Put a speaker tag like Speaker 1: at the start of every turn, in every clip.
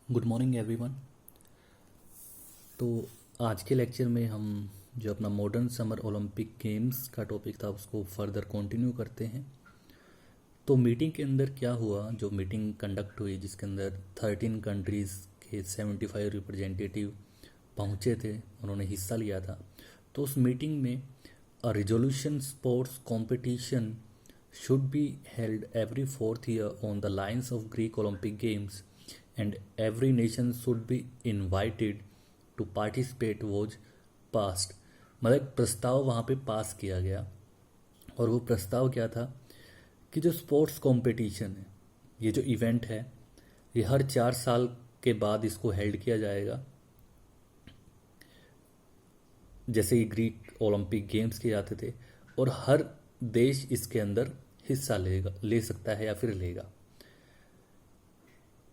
Speaker 1: Good morning everyone. तो आज के लेक्चर में हम जो अपना मॉडर्न समर ओलंपिक गेम्स का टॉपिक था उसको फर्दर कंटिन्यू करते हैं। तो मीटिंग के अंदर क्या हुआ, जो मीटिंग कंडक्ट हुई जिसके अंदर 13 कंट्रीज़ के 75 रिप्रेजेंटेटिव पहुँचे थे, उन्होंने हिस्सा लिया था। तो उस मीटिंग में अ resolution sports competition should be held every fourth year on the lines of Greek Olympic Games and every nation should be invited to participate was passed। मतलब एक प्रस्ताव वहाँ पे पास किया गया, और वो प्रस्ताव क्या था कि जो स्पोर्ट्स कंपटीशन है, ये जो इवेंट है, ये हर 4 साल के बाद इसको हेल्ड किया जाएगा। जैसे ही ग्रीक ओलंपिक गेम्स किए जाते थे, और हर देश इसके अंदर हिस्सा ले सकता है या फिर लेगा।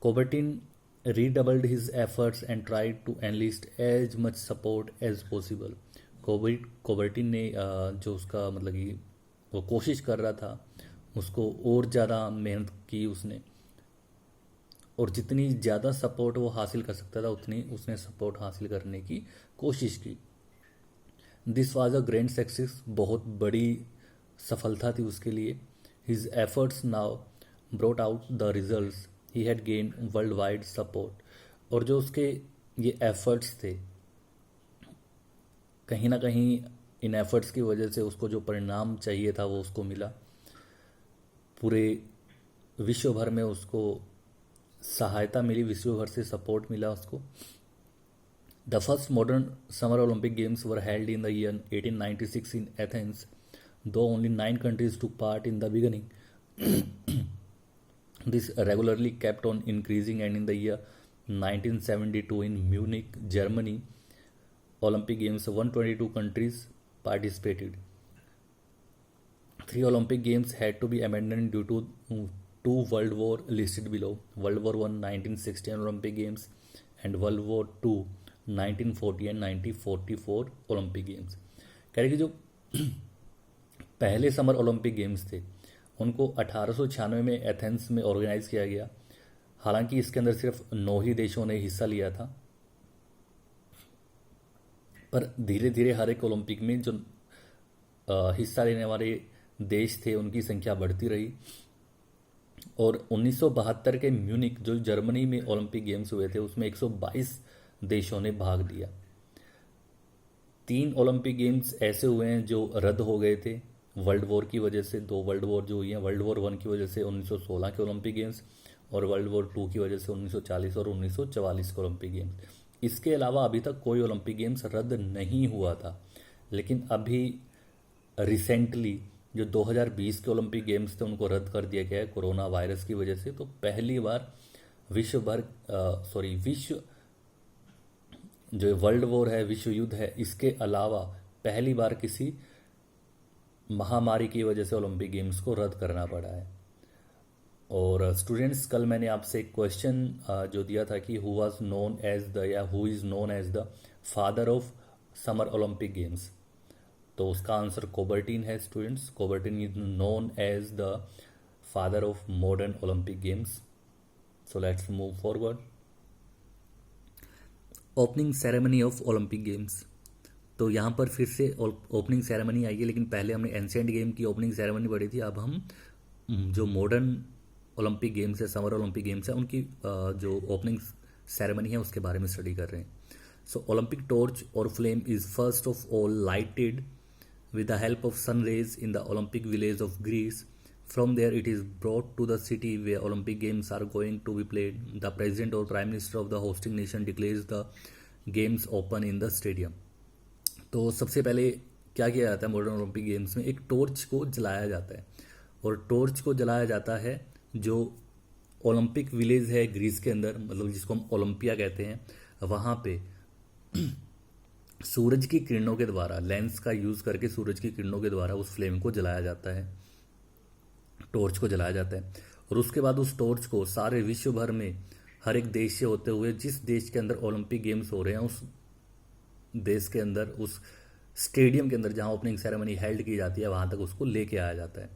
Speaker 1: Coubertin redoubled his efforts and tried to enlist as much support as possible. Coubertin ने जो उसका मतलब कि वो कोशिश कर रहा था, उसको और ज़्यादा मेहनत की उसने, और जितनी ज़्यादा सपोर्ट वो हासिल कर सकता था उतनी उसने सपोर्ट हासिल करने की कोशिश की। This was a grand success, बहुत बड़ी सफलता थी उसके लिए। His efforts now brought out the results, he had gain world wide support. और जो उसके ये एफर्ट्स थे, कहीं ना कहीं इन एफर्ट्स की वजह से उसको जो परिणाम चाहिए था वो उसको मिला। पूरे विश्व भर में उसको सहायता मिली, विश्व भर से सपोर्ट मिला उसको। The first modern Summer Olympic Games were held in the year 1896 in Athens, though only 9 countries took part in the beginning. This regularly kept on increasing, and in the year 1972 in Munich, Germany, Olympic Games 122 countries participated. 3 Olympic Games had to be abandoned due to two World War listed below: World War I 1916 Olympic Games and World War II 1940 and 1944 Olympic games. कह रहे कि जो पहले summer Olympic games थे उनको 1896 में Athens में organise किया गया। हालांकि इसके अंदर सिर्फ 9 ही देशों ने हिस्सा लिया था, पर धीरे धीरे हर एक ओलंपिक में जो हिस्सा लेने वाले देश थे उनकी संख्या बढ़ती रही, और 1972 के म्यूनिक जो जर्मनी में ओलंपिक गेम्स हुए थे उसमें 122 देशों ने भाग लिया। 3 ओलंपिक गेम्स ऐसे हुए हैं जो रद्द हो गए थे वर्ल्ड वॉर की वजह से। 2 वर्ल्ड वॉर जो हुई हैं, वर्ल्ड वॉर 1 की वजह से 1916 के ओलंपिक गेम्स, और वर्ल्ड वॉर 2 की वजह से 1940 और 1944 के ओलंपिक गेम्स। इसके अलावा अभी तक कोई ओलंपिक गेम्स रद्द नहीं हुआ था, लेकिन अभी रिसेंटली जो 2020 के ओलंपिक गेम्स थे उनको रद्द कर दिया गया है कोरोना वायरस की वजह से। तो पहली बार विश्व जो वर्ल्ड वॉर है, विश्व युद्ध है, इसके अलावा पहली बार किसी महामारी की वजह से ओलंपिक गेम्स को रद्द करना पड़ा है। और स्टूडेंट्स, कल मैंने आपसे एक क्वेश्चन जो दिया था कि who was known as the या who is known as the father of summer Olympic games, तो उसका आंसर कोबर्टिन है। Students, Coubertin is known as the father of modern Olympic games. So let's move forward. Opening ceremony of Olympic games. तो यहाँ पर फिर से opening ceremony आई है, लेकिन पहले हमने एंशिएंट गेम की ओपनिंग सेरेमनी पढ़ी थी। अब हम जो मॉडर्न ओलंपिक गेम्स है, समर ओलंपिक गेम्स है, उनकी जो ओपनिंग सेरेमनी है उसके बारे में स्टडी कर रहे हैं। सो ओलंपिक टॉर्च और flame is first of all lighted with the help of sun rays in the Olympic village of Greece. From there, it is brought to the city where Olympic Games are going to be played. The president or prime minister of the hosting nation declares the games open in the stadium. तो सबसे पहले क्या किया जाता है modern Olympic games में, एक torch को जलाया जाता है, और टॉर्च को जलाया जाता है जो ओलंपिक विलेज है ग्रीस के अंदर, मतलब जिसको हम ओलंपिया कहते हैं, वहाँ पे सूरज की किरणों के द्वारा, लेंस का यूज़ करके सूरज की किरणों के द्वारा उस फ्लेम को जलाया जाता है, टॉर्च को जलाया जाता है। और उसके बाद उस टॉर्च को सारे विश्व भर में हर एक देश से होते हुए, जिस देश के अंदर ओलंपिक गेम्स हो रहे हैं उस देश के अंदर, उस स्टेडियम के अंदर जहां ओपनिंग सेरेमनी हेल्ड की जाती है, वहां तक उसको लेके आया जाता है।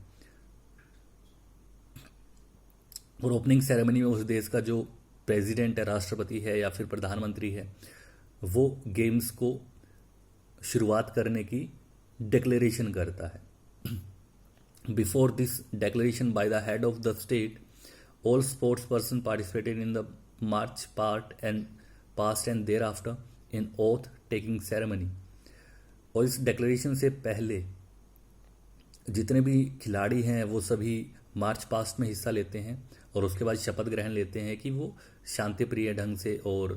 Speaker 1: और ओपनिंग सेरेमनी में उस देश का जो प्रेसिडेंट है, राष्ट्रपति है या फिर प्रधानमंत्री है, वो गेम्स को शुरुआत करने की डिक्लेरेशन करता है। Before this declaration by the head of the state, all sports person participated in the march part and past and thereafter in oath taking ceremony। और इस डिक्लेरेशन से पहले जितने भी खिलाड़ी हैं वो सभी मार्च पास्ट में हिस्सा लेते हैं और उसके बाद शपथ ग्रहण लेते हैं कि वो शांति प्रिय ढंग से और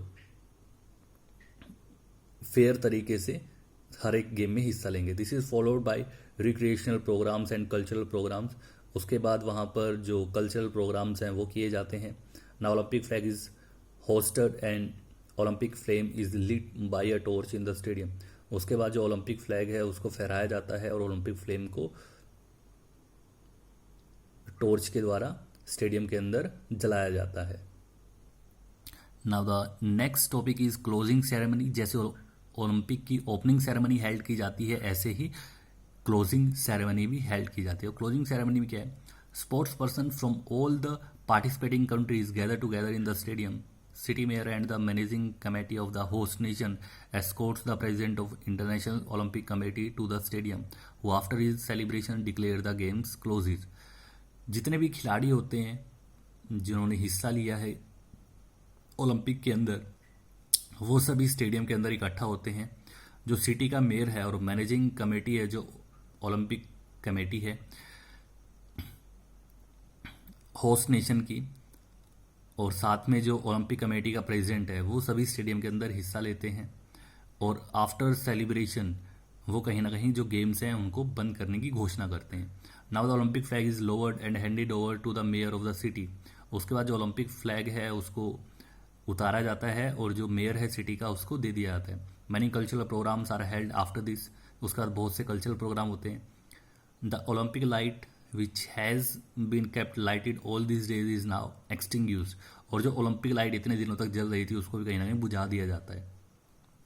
Speaker 1: फेयर तरीके से हर एक गेम में हिस्सा लेंगे। This is followed by recreational programmes and cultural programmes. उसके बाद वहाँ पर जो कल्चरल प्रोग्राम्स हैं वो किए जाते हैं। ना Olympic flag is hosted and Olympic flame is lead by a torch in the stadium. उसके बाद जो ओलंपिक फ्लैग है उसको फहराया जाता है और ओलंपिक फ्लेम को टॉर्च के द्वारा स्टेडियम के अंदर जलाया जाता है। Now the next topic is closing ceremony. जैसे ओलंपिक की ओपनिंग सेरेमनी हेल्ड की जाती है, ऐसे ही क्लोजिंग सेरेमनी भी हेल्ड की जाती है। और क्लोजिंग सेरेमनी में क्या है, sports person from all the participating countries gather together in the stadium. City mayor and the managing committee of the host nation escorts the president of International Olympic Committee to the stadium, who after his celebration declare the games closes। जितने भी खिलाड़ी होते हैं जिन्होंने हिस्सा लिया है Olympic के अंदर, वो सभी स्टेडियम के अंदर इकट्ठा होते हैं। जो सिटी का मेयर है और मैनेजिंग कमेटी है, जो ओलंपिक कमेटी है होस्ट नेशन की, और साथ में जो ओलंपिक कमेटी का प्रेसिडेंट है, वो सभी स्टेडियम के अंदर हिस्सा लेते हैं। और आफ्टर सेलिब्रेशन वो कहीं ना कहीं जो गेम्स हैं उनको बंद करने की घोषणा करते हैं। Now the Olympic flag is lowered and handed over to the mayor of the city. उसके बाद जो ओलंपिक फ्लैग है उसको उतारा जाता है और जो मेयर है सिटी का उसको दे दिया जाता है। Many cultural programmes are held after this. उसके बाद बहुत से कल्चरल प्रोग्राम होते हैं। The Olympic light which has been kept lighted all these days is now extinguished। और जो ओलंपिक लाइट इतने दिनों तक जल रही थी उसको भी कहीं ना कहीं बुझा दिया जाता है।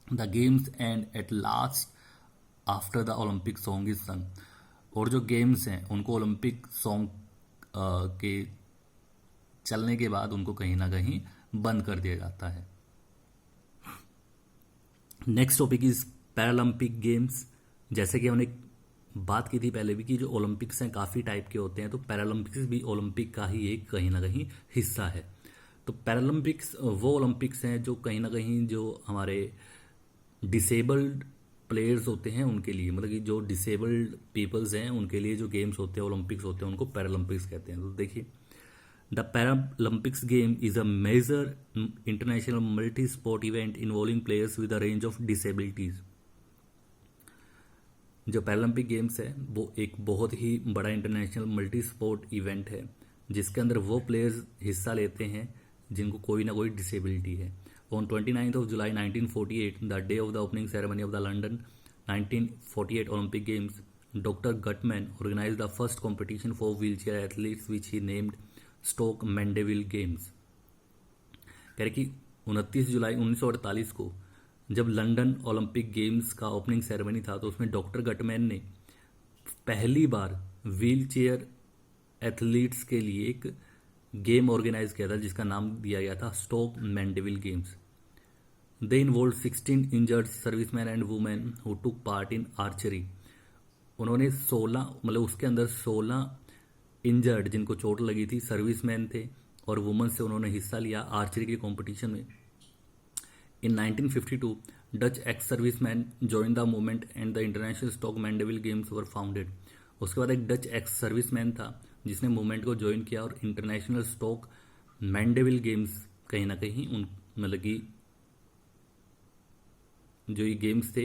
Speaker 1: The games and at last after the Olympic song is संग। और जो गेम्स हैं उनको ओलंपिक सॉन्ग के चलने के बाद उनको कहीं ना कहीं बंद कर दिया जाता है। Next topic is Paralympic games. जैसे कि हमने बात की थी पहले भी कि जो ओलंपिक्स हैं काफ़ी टाइप के होते हैं, तो पैरालंपिक्स भी ओलंपिक का ही एक कहीं ना कहीं हिस्सा है। तो पैरालंपिक्स वो ओलंपिक्स हैं जो कहीं ना कहीं जो हमारे डिसेबल्ड प्लेयर्स होते हैं उनके लिए, मतलब कि जो डिसेबल्ड पीपल्स हैं उनके लिए जो गेम्स होते हैं ओलंपिक्स होते हैं, उनको पैरालंपिक्स कहते हैं। तो देखिए, the Paralympics game is a major international multi sport event involving players with a range of disabilities. जो पैरालंपिक गेम्स है वो एक बहुत ही बड़ा इंटरनेशनल मल्टी स्पोर्ट इवेंट है जिसके अंदर वो प्लेयर्स हिस्सा लेते हैं जिनको कोई ना कोई डिसेबिलिटी है। On 29th of July 1948, the day of the opening ceremony of the London 1948 Olympic games, doctor Guttmann organize the first competition for wheel chair athletes which he named Stoke Mandeville games. कह रहे कि 29 जुलाई 1948 को जब London Olympic games का opening ceremony था तो उसमें डॉक्टर गटमैन ने पहली बार व्हील चेयर एथलीट्स के लिए एक गेम ऑर्गेनाइज किया था जिसका नाम दिया गया था Stoke Mandeville games. They involve 16 injured serviceman and women who took part in archery. उन्होंने 16 मतलब उसके अंदर 16 इंजर्ड जिनको चोट लगी थी सर्विसमैन थे और वुमेन से उन्होंने हिस्सा लिया आर्चरी के कॉम्पिटिशन में। In 1952, Dutch ex-servicemen joined the movement and the International Stock Mandeville Games were founded। उसके बाद एक डच एक्स सर्विसमैन था जिसने मूवमेंट को ज्वाइन किया और इंटरनेशनल स्टॉक मैंडेविल गेम्स कहीं ना कहीं उन मतलब कि जो ये गेम्स थे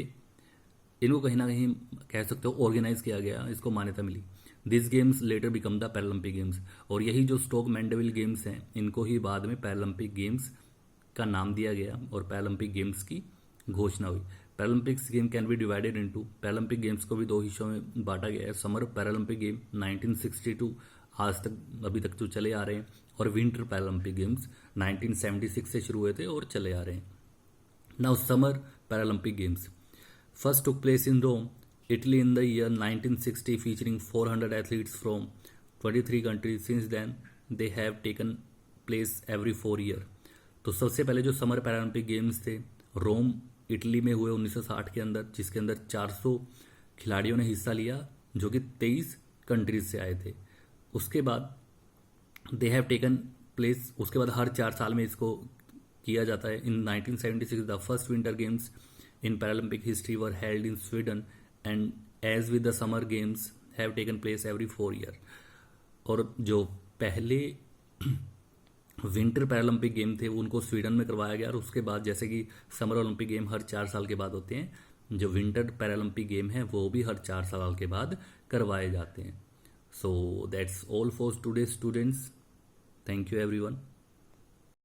Speaker 1: इनको कहीं ना कहीं कह सकते हो ऑर्गेनाइज किया गया, इसको मान्यता मिली। This games later become the Paralympic games. और यही जो स्टोक मैंडेविल गेम्स हैं इनको ही बाद में पैरालंपिक गेम्स का नाम दिया गया और पैरालंपिक गेम्स की घोषणा हुई। Paralympics game can be divided into, Paralympic games को भी दो हिस्सों में बांटा गया है। समर पैरालंपिक गेम 1962 आज तक अभी तक जो चले आ रहे हैं, और विंटर पैरालंपिक गेम्स 1976 से शुरू हुए थे और चले आ रहे हैं। Now summer Paralympic games first took place in Rome, Italy in the year 1960 featuring 400 athletes from 23 countries. Since then they have taken place every 4 year. तो सबसे पहले जो समर पैरालंपिक गेम्स थे रोम इटली में हुए 1960 के अंदर, जिसके अंदर 400 खिलाड़ियों ने हिस्सा लिया जो कि 23 कंट्रीज से आए थे। उसके बाद दे हैव टेकन प्लेस, उसके बाद हर 4 साल में इसको किया जाता है। In 1976 the first winter games in Paralympic history were held in Sweden and as with the summer games have taken place every 4 year. और जो पहले विंटर पैरालंपिक गेम थे उनको स्वीडन में करवाया गया, और उसके बाद जैसे कि समर ओलंपिक गेम हर 4 साल के बाद होते हैं, जो विंटर पैरालंपिक गेम है वो भी हर 4 साल के बाद करवाए जाते हैं। So that's all for today students. Thank you everyone.